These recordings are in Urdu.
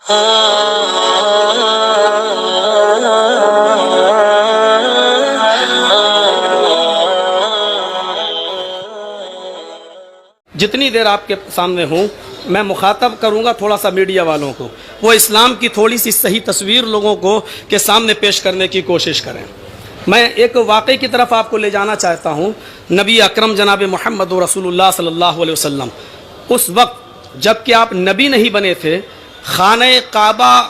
جتنی دیر آپ کے سامنے ہوں میں مخاطب کروں گا تھوڑا سا میڈیا والوں کو، وہ اسلام کی تھوڑی سی صحیح تصویر لوگوں کو کے سامنے پیش کرنے کی کوشش کریں۔ میں ایک واقعے کی طرف آپ کو لے جانا چاہتا ہوں۔ نبی اکرم جناب محمد رسول اللہ صلی اللہ علیہ وسلم اس وقت جب کہ آپ نبی نہیں بنے تھے، خانہ کعبہ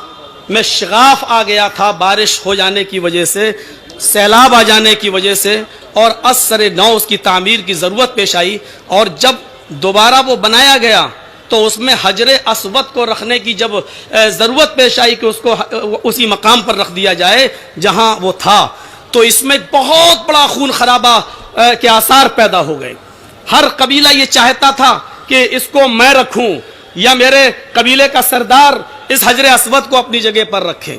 میں شغاف آ گیا تھا بارش ہو جانے کی وجہ سے، سیلاب آ جانے کی وجہ سے، اور اثر نو اس کی تعمیر کی ضرورت پیش آئی، اور جب دوبارہ وہ بنایا گیا تو اس میں حجر اسود کو رکھنے کی جب ضرورت پیش آئی کہ اس کو اسی مقام پر رکھ دیا جائے جہاں وہ تھا، تو اس میں بہت بڑا خون خرابہ کے آثار پیدا ہو گئے۔ ہر قبیلہ یہ چاہتا تھا کہ اس کو میں رکھوں یا میرے قبیلے کا سردار اس حجر اسود کو اپنی جگہ پر رکھے۔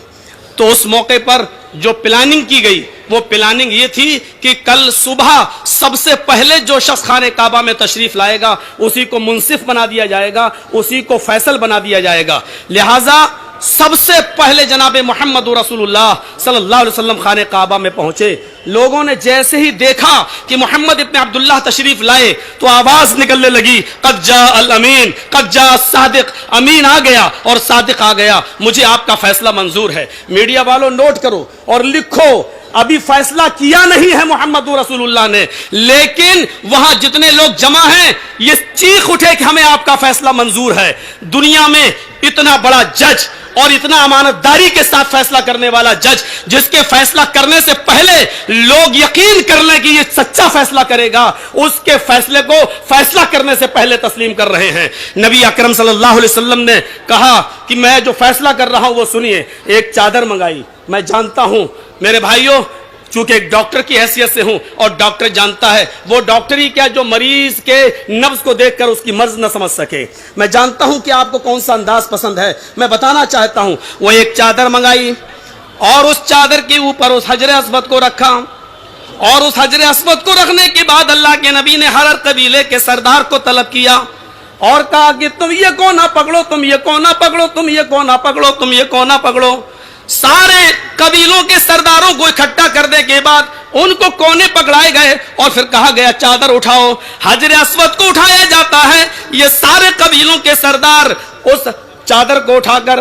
تو اس موقع پر جو پلاننگ کی گئی وہ پلاننگ یہ تھی کہ کل صبح سب سے پہلے جو شخص خانہ کعبہ میں تشریف لائے گا اسی کو منصف بنا دیا جائے گا، اسی کو فیصل بنا دیا جائے گا۔ لہٰذا سب سے پہلے جناب محمد رسول اللہ صلی اللہ علیہ وسلم خانہ کعبہ میں پہنچے۔ لوگوں نے جیسے ہی دیکھا کہ محمد ابن عبداللہ تشریف لائے تو آواز نکلنے لگی، قد جاء الامین، قد جاء الصادق، امین آ گیا اور صادق آ گیا، مجھے آپ کا فیصلہ منظور ہے۔ میڈیا والوں نوٹ کرو اور لکھو، ابھی فیصلہ کیا نہیں ہے محمد رسول اللہ نے، لیکن وہاں جتنے لوگ جمع ہیں یہ چیخ اٹھے کہ ہمیں آپ کا فیصلہ منظور ہے۔ دنیا میں اتنا بڑا جج اور اتنا امانت داری کے ساتھ فیصلہ کرنے والا جج، جس کے فیصلہ کرنے سے پہلے لوگ یقین کر لیں کہ یہ سچا فیصلہ کرے گا، اس کے فیصلے کو فیصلہ کرنے سے پہلے تسلیم کر رہے ہیں۔ نبی اکرم صلی اللہ علیہ وسلم نے کہا کہ میں جو فیصلہ کر رہا ہوں وہ سنیے۔ ایک چادر منگائی۔ میں جانتا ہوں میرے بھائیوں، چونکہ ایک ڈاکٹر کی حیثیت سے ہوں اور ڈاکٹر جانتا ہے وہ ڈاکٹری کیا جو مریض کے نبض کو دیکھ کر اس کی مرض نہ سمجھ سکے۔ میں جانتا ہوں کہ آپ کو کون سا انداز پسند ہے، میں بتانا چاہتا ہوں۔ وہ ایک چادر منگائی اور اس چادر کے اوپر اس حجر اسود کو رکھا، اور اس حجر اسود کو رکھنے کے بعد اللہ کے نبی نے ہر قبیلے کے سردار کو طلب کیا اور کہا کہ تم یہ کونا پکڑو، تم یہ کونا پکڑو، تم یہ کونا پکڑو، تم یہ کونا پکڑو۔ سارے قبیلوں کے سرداروں کو اکٹھا کرنے کے بعد ان کو کونے پکڑائے گئے اور پھر کہا گیا چادر اٹھاؤ۔ حجر اسود کو اٹھایا جاتا ہے، یہ سارے قبیلوں کے سردار اس چادر کو اٹھا کر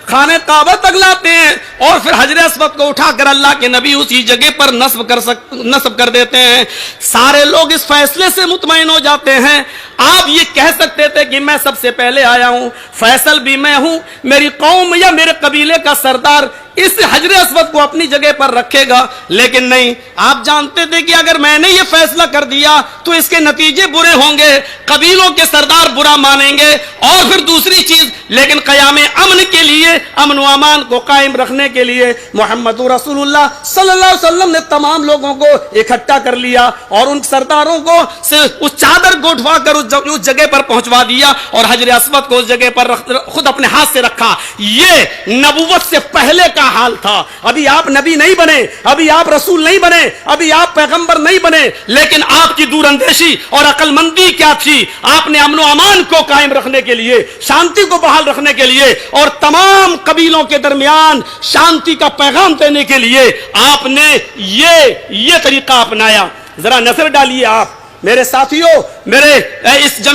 خانہ کعبہ تک لاتے ہیں اور پھر حجر اسود کو اٹھا کر اللہ کے نبی اسی جگہ پر نصب کر دیتے ہیں۔ سارے لوگ اس فیصلے سے مطمئن ہو جاتے ہیں۔ آپ یہ کہہ سکتے تھے کہ میں سب سے پہلے آیا ہوں، فیصل بھی میں ہوں، میری قوم یا میرے قبیلے کا سردار اس حجر اسود کو اپنی جگہ پر رکھے گا، لیکن نہیں، آپ جانتے تھے کہ اگر میں نے یہ فیصلہ کر دیا تو اس کے نتیجے برے ہوں گے، قبیلوں کے سردار برا مانیں گے، اور پھر دوسری چیز، لیکن قیام امن کے لیے، امن و امان کو قائم رکھنے کے لیے محمد رسول اللہ صلی اللہ علیہ وسلم نے تمام لوگوں کو اکٹھا کر لیا اور ان سرداروں کو اس چادر کو اٹھوا کر اس جگہ پر پہنچوا دیا اور حجر اسود کو اس جگہ پر خود اپنے ہاتھ سے رکھا۔ یہ نبوت سے پہلے کا حال تھا۔ ابھی آپ نبی نہیں بنے، ابھی آپ رسول نہیں بنے، ابھی آپ پیغمبر نہیں بنے، لیکن آپ کی دور اندیشی اور عقل مندی کیا تھی؟ آپ نے امن و امان کو قائم رکھنے کے لیے، شانتی کو بحال رکھنے کے لیے اور تمام قبیلوں کے درمیان شانتی کا پیغام دینے کے لیے آپ نے یہ طریقہ اپنایا۔ ذرا نظر ڈالیے آپ میرے ساتھیوں، میرے اس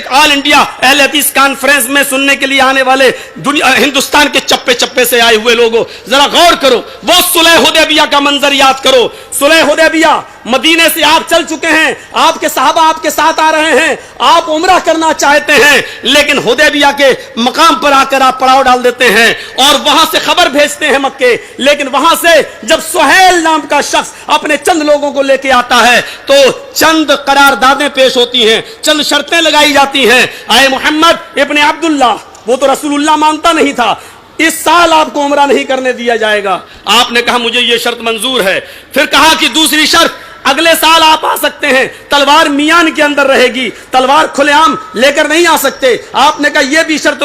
آل انڈیا اہل حدیث کانفرنس میں سننے کے لیے آنے والے ہندوستان کے چپے چپے سے آئے ہوئے لوگوں، ذرا غور کرو، وہ صلح حدیبیہ کا منظر یاد کرو۔ صلح حدیبیہ، مدینے سے آپ چل چکے ہیں، آپ کے صحابہ آپ کے ساتھ آ رہے ہیں، آپ عمرہ کرنا چاہتے ہیں، لیکن حدیبیہ کے مقام پر آ کر آپ پڑاؤ ڈال دیتے ہیں اور وہاں سے خبر بھیجتے ہیں مکے، لیکن وہاں سے جب سہیل نام کا شخص اپنے چند لوگوں کو لے کے آتا ہے تو چند قراردادیں پیش ہوتی ہیں، چند شرطیں لگائی جاتی ہیں۔ اے محمد ابن عبداللہ، وہ تو رسول اللہ مانتا نہیں تھا، اس سال آپ کو عمرہ نہیں کرنے دیا جائے گا۔ آپ نے کہا مجھے یہ شرط منظور ہے۔ پھر کہا کہ دوسری شرط، اگلے سال آپ آ سکتے ہیں، تلوار میان کے اندر رہے گی، تلوار کھلے عام لے کر نہیں آ سکتے۔ آپ نے کہا یہ بھی شرط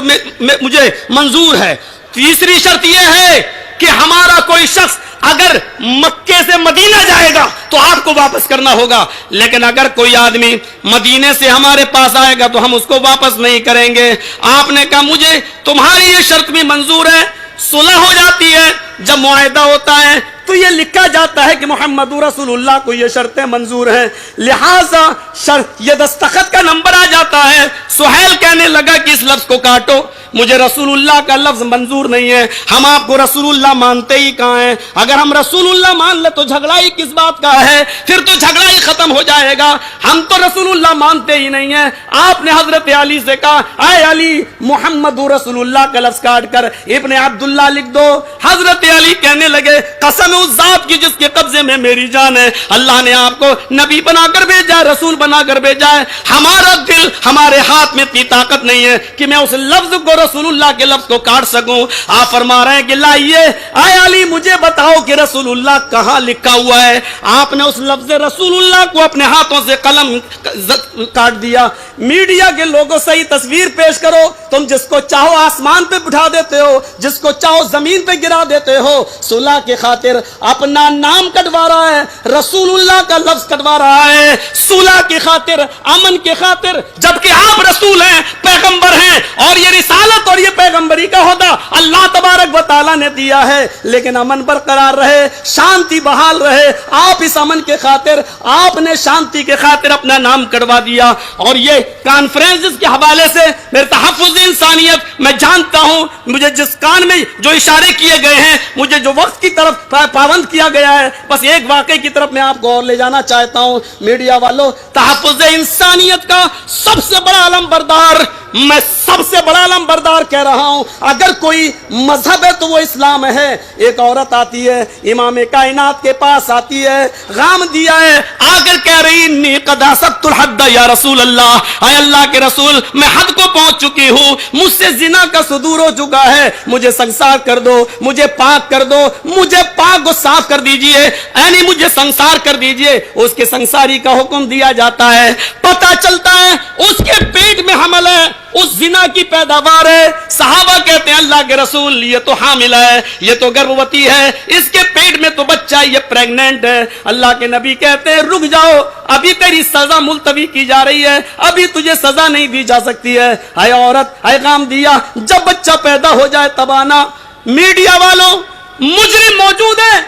مجھے منظور ہے۔ تیسری شرط یہ ہے کہ ہمارا کوئی شخص اگر مکے سے مدینہ جائے گا تو آپ کو واپس کرنا ہوگا، لیکن اگر کوئی آدمی مدینے سے ہمارے پاس آئے گا تو ہم اس کو واپس نہیں کریں گے۔ آپ نے کہا مجھے تمہاری یہ شرط بھی منظور ہے۔ صلح ہو جاتی ہے، جب معاہدہ ہوتا ہے تو یہ لکھا جاتا ہے کہ محمد رسول اللہ کو یہ شرطیں منظور ہیں، لہذا شرط یہ دستخط کا نمبر آ جاتا ہے۔ سہیل کہنے لگا کہ اس لفظ کو کاٹو، مجھے رسول اللہ کا لفظ منظور نہیں ہے۔ ہم آپ کو رسول اللہ مانتے ہی کہاں ہیں؟ اگر ہم رسول اللہ مان لے تو جھگڑا ہی کس بات کا ہے؟ پھر تو جھگڑا ہی ختم ہو جائے گا۔ ہم تو رسول اللہ مانتے ہی نہیں ہیں۔ آپ نے حضرت علی سے کہا اے علی محمد رسول اللہ کا لفظ کاٹ کر ابن عبداللہ لکھ دو۔ حضرت علی کہنے لگے قسم اس ذات کی جس کے قبضے میں میری جان ہے، اللہ نے آپ کو نبی بنا کر بھیجا ہے، رسول بنا کر بھیجا ہے، ہمارا دل ہمارے ہاتھ میں اتنی طاقت نہیں ہے کہ میں اس لفظ کو رسول اللہ کے لفظ کو کاٹ سکوں۔ آپ فرما رہے ہیں کہ لائیے اے علی مجھے بتاؤ کہ رسول اللہ کہاں لکھا ہوا ہے۔ آپ نے اس لفظ رسول اللہ کو اپنے ہاتھوں سے قلم کاٹ دیا۔ میڈیا کے لوگوں صحیح تصویر پیش کرو، تم جس کو چاہو آسمان پہ بٹھا دیتے ہو، جس کو چاہو زمین پہ گرا دیتے ہو۔ صلح کے خاطر اپنا نام کٹوا رہا ہے، رسول اللہ کا لفظ کٹوا رہا ہے، صلح کی خاطر، امن کی خاطر، جبکہ آپ رسول ہیں، پیغمبر ہیں، اور یہ رسالت اور یہ پیغمبری کا عہدہ اللہ تبارک و تعالیٰ نے دیا ہے، لیکن امن برقرار رہے، شانتی بحال رہے۔ آپ اس امن کے خاطر، آپ نے شانتی کے خاطر اپنا نام کٹوا دیا۔ اور یہ کانفرنس کے حوالے سے میرے تحفظ انسانیت، میں جانتا ہوں مجھے جس کان میں جو اشارے کیے گئے ہیں، مجھے جو وقت کی طرف پابند کیا گیا ہے، بس ایک واقعے کی طرف میں آپ کو اور لے جانا چاہتا ہوں۔ میڈیا والوں، تحفظ انسانیت کا سب سے بڑا علم بردار، میں سب سے بڑا علم بردار کہہ رہا ہوں، اگر کوئی مذہب ہے تو وہ اسلام ہے۔ ایک عورت آتی ہے امام کائنات کے پاس، آتی ہے، غام دیا ہے، آ کر کہہ رہی انی قد اسبت الحد یا رسول اللہ، اے اللہ کے رسول میں حد کو پہنچ چکی ہوں، مجھ سے زنا کا صدور ہو چکا ہے، مجھے سنسار کر دو، مجھے پاک کر دو، مجھے پاک و صاف کر دیجئے، یعنی مجھے سنسار کر دیجئے۔ اس کے سنساری کا حکم دیا جاتا ہے، پتہ چلتا ہے اس کے پیٹ میں حمل ہے، اس زنا کی پیداوار ہے۔ صحابہ کہتے ہیں اللہ کے رسول یہ تو حامل ہے، یہ تو گربھوتی ہے، اس کے پیٹ میں تو بچہ ہے، یہ پریگننٹ ہے۔ اللہ کے نبی کہتے ہیں رک جاؤ، ابھی تیری سزا ملتوی کی جا رہی ہے، ابھی تجھے سزا نہیں دی جا سکتی ہے۔ اے عورت، اے غام دیا، جب بچہ پیدا ہو جائے تب آنا۔ میڈیا والوں، مجرم موجود ہے،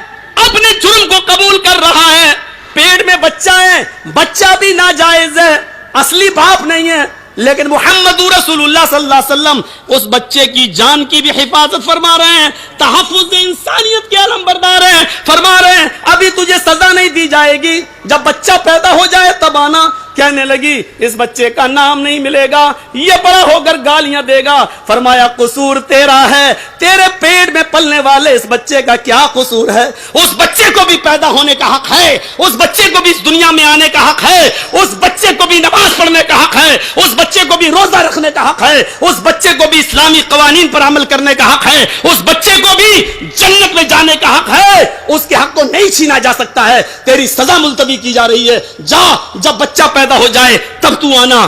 اپنے جرم کو قبول کر رہا ہے، پیٹ میں بچہ ہے، بچہ بھی ناجائز ہے، اصلی باپ نہیں ہے، لیکن محمد رسول اللہ صلی اللہ علیہ وسلم اس بچے کی جان کی بھی حفاظت فرما رہے ہیں، تحفظ انسانیت کے علم بردار ہیں، فرما رہے ہیں ابھی تجھے سزا نہیں دی جائے گی، جب بچہ پیدا ہو جائے تب آنا۔ کہنے لگی اس بچے کا نام نہیں ملے گا، یہ بڑا ہو کر گالیاں دے گا۔ فرمایا قصور تیرا ہے، تیرے پیٹ میں پلنے والے اس بچے کا کیا قصور ہے؟ اس بچے کو بھی پیدا ہونے کا حق ہے، اس بچے کو بھی اس دنیا میں آنے کا حق ہے، اس بچے کو بھی نماز پڑھنے کا حق ہے، اس بچے کو بھی روزہ رکھنے کا حق ہے، اس بچے کو بھی اسلامی قوانین پر عمل کرنے کا حق ہے، اس بچے کو بھی جنت میں جانے کا حق ہے، اس کے حق کو نہیں چھینا جا سکتا ہے۔ تیری سزا ملتوی کی جا رہی ہے، جا، جب بچہ پیدا ہو جائے تب تو آنا۔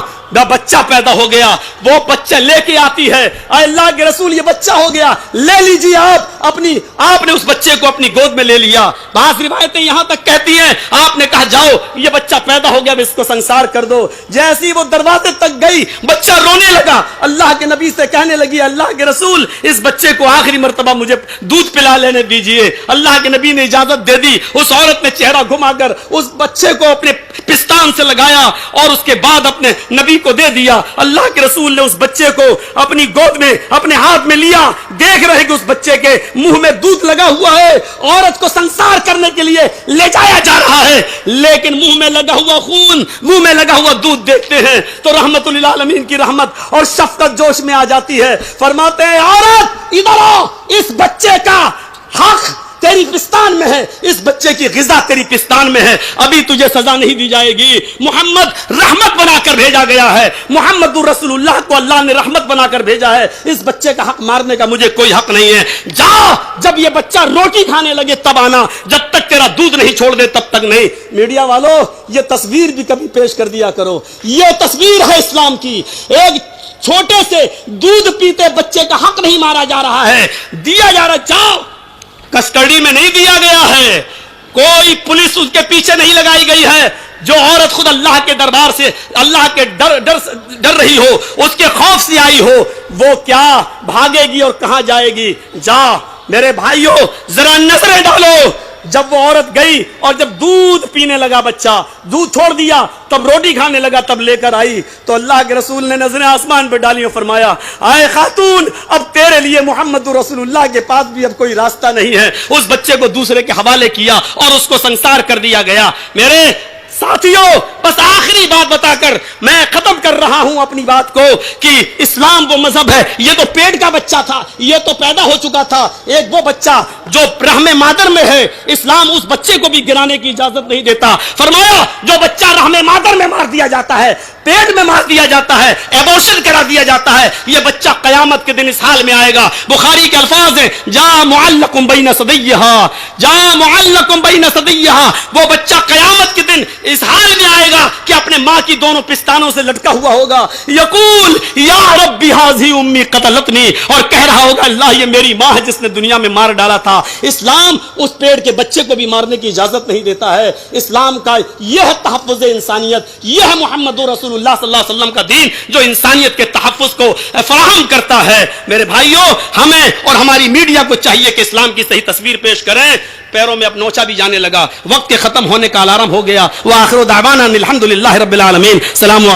بچہ پیدا ہو گیا، وہ بچہ لے کے آتی ہے، اے اللہ کے رسول یہ بچہ ہو گیا، لے لیجیے آپ نے اس بچے کو اپنی گود میں لے لیا۔ بعض روایتیں یہاں تک کہتی ہیں آپ نے کہا جاؤ یہ بچہ پیدا ہو گیا، اس کو سنسار کر دو۔ جیسی وہ دروازے تک گئی، بچہ رونے لگا، اللہ کے نبی سے کہنے لگی اللہ کے رسول اس بچے کو آخری مرتبہ مجھے دودھ پلا لینے دیجیے۔ اللہ کے نبی نے اجازت دے دی۔ اس عورت نے چہرہ گھما کر اس بچے کو اپنے پستان سے لگایا اور اس کے بعد اپنے نبی کو دے دیا۔ اللہ کے رسول نے اس بچے کو اپنی گود میں اپنے ہاتھ میں لیا، دیکھ رہے کہ اس بچے کے منہ میں دودھ لگا ہوا ہے، عورت کو سنسار کرنے کے لیے لے جایا جا رہا ہے، لیکن منہ میں لگا ہوا خون، منہ میں لگا ہوا دودھ دیکھتے ہیں تو رحمت للعالمین کی رحمت اور شفقت جوش میں آ جاتی ہے۔ فرماتے ہیں عورت ادھر آؤ، اس بچے کا حق تیری پستان میں ہے، اس بچے کی غذا تیری پستان میں ہے، ابھی تجھے سزا نہیں دی جائے گی۔ محمد رحمت بنا کر بھیجا گیا ہے، محمد رسول اللہ کو اللہ نے رحمت بنا کر بھیجا ہے، اس بچے کا حق مارنے کا مجھے کوئی حق نہیں ہے۔ جا، جب یہ بچہ روٹی کھانے لگے تب آنا، جب تک تیرا دودھ نہیں چھوڑ دے تب تک نہیں۔ میڈیا والوں، یہ تصویر بھی کبھی پیش کر دیا کرو، یہ تصویر ہے اسلام کی، ایک چھوٹے سے دودھ پیتے بچے کا حق نہیں مارا جا رہا ہے، دیا جا رہا۔ جاؤ کسٹڈی میں نہیں دیا گیا ہے, کوئی پولیس اس کے پیچھے نہیں لگائی گئی ہے. جو عورت خود اللہ کے دربار سے اللہ کے ڈر رہی ہو, اس کے خوف سے آئی ہو, وہ کیا بھاگے گی اور کہاں جائے گی؟ جا میرے بھائیوں ذرا نظریں ڈالو. جب وہ عورت گئی اور جب دودھ پینے لگا بچہ, دودھ چھوڑ دیا, تب روٹی کھانے لگا, تب لے کر آئی تو اللہ کے رسول نے نظریں آسمان پہ ڈالی اور فرمایا, آئے خاتون, اب تیرے لیے محمد رسول اللہ کے پاس بھی اب کوئی راستہ نہیں ہے. اس بچے کو دوسرے کے حوالے کیا اور اس کو سنسار کر دیا گیا. میرے ساتھیوں, بس آخری بات بتا کر میں ختم کر رہا ہوں اپنی بات کو کہ اسلام وہ مذہب ہے. یہ تو پیٹ کا بچہ تھا, یہ تو پیدا ہو چکا تھا. ایک وہ بچہ جو رحم مادر میں ہے, اسلام اس بچے کو بھی گرانے کی اجازت نہیں دیتا. فرمایا جو بچہ رحم مادر میں مار دیا جاتا ہے, پیٹ میں مار دیا جاتا ہے, ایبورشن کرا دیا جاتا ہے, یہ بچہ قیامت کے دن اس حال میں آئے گا. بخاری کے الفاظ ہیں, جا معلق بین صدیہا, جا معلق بین صدیہا, وہ بچہ قیامت کے دن اس حال میں آئے گا کہ اپنے ماں کی دونوں پستانوں سے لٹکا ہوا ہوگا. یقول یا ربی ھذی امی قتلتنی, اور کہہ رہا ہوگا اللہ یہ میری ماں ہے جس نے دنیا میں مار ڈالا تھا. اسلام اس پیٹ کے بچے کو بھی مارنے کی اجازت نہیں دیتا ہے. اسلام کا یہ ہے تحفظ انسانیت, یہ ہے محمد رسول اللہ صلی اللہ علیہ وسلم کا دین جو انسانیت کے تحفظ کو فراہم کرتا ہے. میرے بھائیوں, ہمیں اور ہماری میڈیا کو چاہیے کہ اسلام کی صحیح تصویر پیش کریں. پیروں میں اب نوچا بھی جانے لگا, وقت کے ختم ہونے کا الارم ہو گیا. وآخر دعوانا الحمدللہ رب العالمین. سلام.